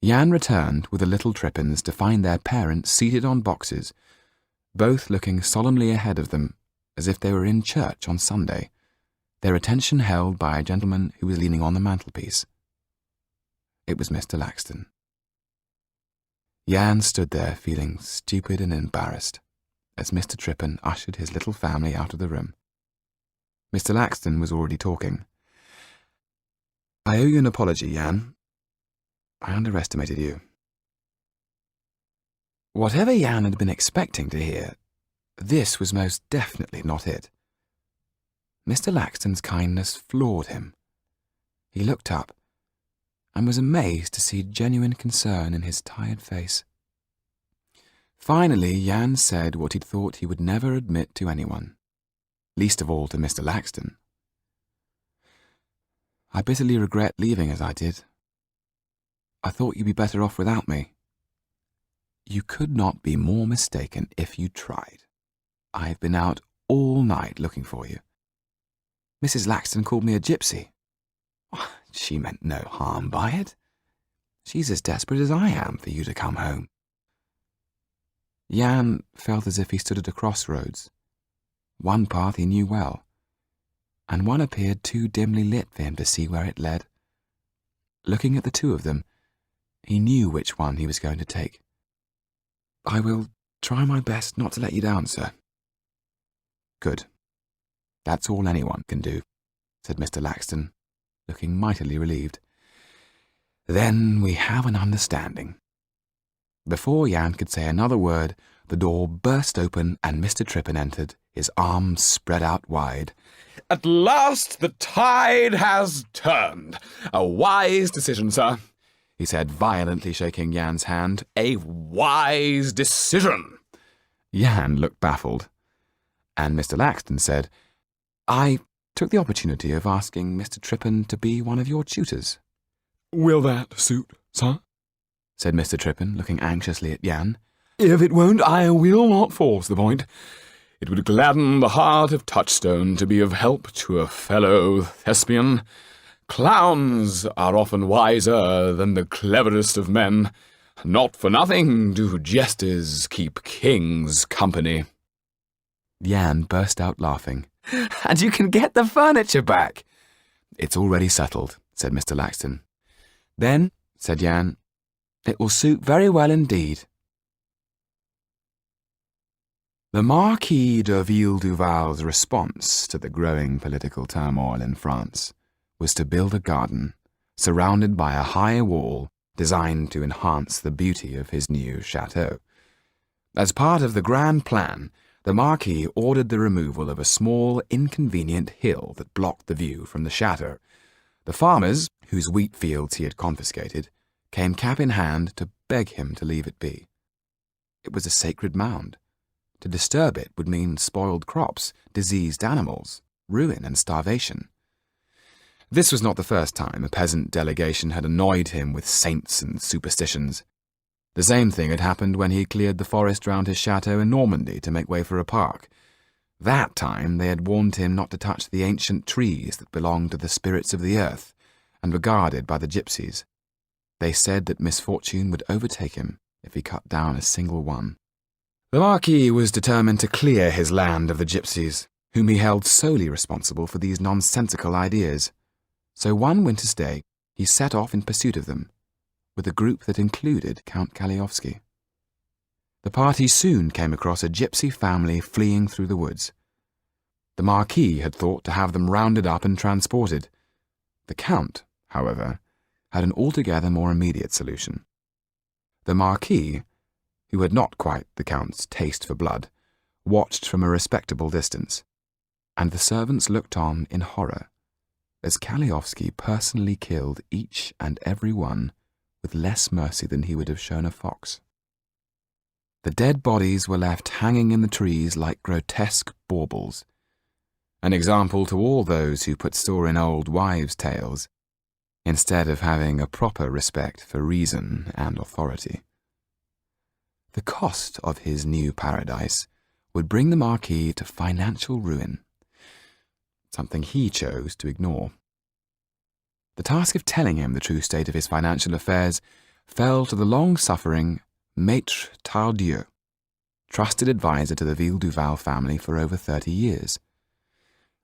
Jan returned with the little Trippins to find their parents seated on boxes, both looking solemnly ahead of them, as if they were in church on Sunday, their attention held by a gentleman who was leaning on the mantelpiece. It was Mr. Laxton. Jan stood there feeling stupid and embarrassed as Mr. Trippin ushered his little family out of the room. Mr. Laxton was already talking. "I owe you an apology, Jan. I underestimated you." Whatever Jan had been expecting to hear, this was most definitely not it. Mr. Laxton's kindness floored him. He looked up and was amazed to see genuine concern in his tired face. Finally, Jan said what he'd thought he would never admit to anyone, least of all to Mr. Laxton. "I bitterly regret leaving as I did. I thought you'd be better off without me." "You could not be more mistaken if you tried. I've been out all night looking for you. Mrs. Laxton called me a gypsy. She meant no harm by it. She's as desperate as I am for you to come home." Jan felt as if he stood at a crossroads. One path he knew well, and one appeared too dimly lit for him to see where it led. Looking at the two of them, he knew which one he was going to take. "I will try my best not to let you down, sir." "Good. That's all anyone can do," said Mr. Laxton, looking mightily relieved. "Then we have an understanding." Before Jan could say another word, the door burst open and Mr. Trippin entered, his arms spread out wide. "At last the tide has turned. A wise decision, sir," he said, violently shaking Jan's hand. "A wise decision." Jan looked baffled, and Mr. Laxton said, "I took the opportunity of asking Mr. Trippin to be one of your tutors." "Will that suit, sir?" said Mr. Trippin, looking anxiously at Jan. "If it won't, I will not force the point. It would gladden the heart of Touchstone to be of help to a fellow thespian. Clowns are often wiser than the cleverest of men. Not for nothing do jesters keep kings company." Jan burst out laughing. "And you can get the furniture back." "It's already settled," said Mr. Laxton. "Then," said Jan, "it will suit very well indeed." The Marquis de Villeduval's response to the growing political turmoil in France was to build a garden, surrounded by a high wall designed to enhance the beauty of his new chateau. As part of the grand plan, the Marquis ordered the removal of a small, inconvenient hill that blocked the view from the chateau. The farmers, whose wheat fields he had confiscated, came cap in hand to beg him to leave it be. It was a sacred mound. To disturb it would mean spoiled crops, diseased animals, ruin and starvation. This was not the first time a peasant delegation had annoyed him with saints and superstitions. The same thing had happened when he cleared the forest round his chateau in Normandy to make way for a park. That time they had warned him not to touch the ancient trees that belonged to the spirits of the earth and were guarded by the gypsies. They said that misfortune would overtake him if he cut down a single one. The Marquis was determined to clear his land of the gypsies, whom he held solely responsible for these nonsensical ideas. So one winter's day he set off in pursuit of them, with a group that included Count Kaliowski. The party soon came across a gypsy family fleeing through the woods. The Marquis had thought to have them rounded up and transported. The Count, however, had an altogether more immediate solution. The Marquis, who had not quite the Count's taste for blood, watched from a respectable distance, and the servants looked on in horror as Kaliowski personally killed each and every one with less mercy than he would have shown a fox. The dead bodies were left hanging in the trees like grotesque baubles, an example to all those who put store in old wives' tales, instead of having a proper respect for reason and authority. The cost of his new paradise would bring the Marquis to financial ruin, something he chose to ignore. The task of telling him the true state of his financial affairs fell to the long-suffering Maître Tardieu, trusted advisor to the Ville-Duval family for over 30 years.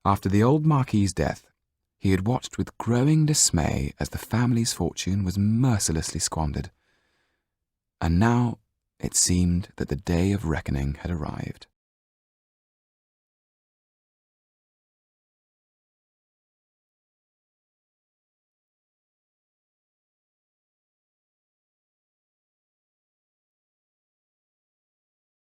After the old Marquis's death, he had watched with growing dismay as the family's fortune was mercilessly squandered. And now it seemed that the day of reckoning had arrived.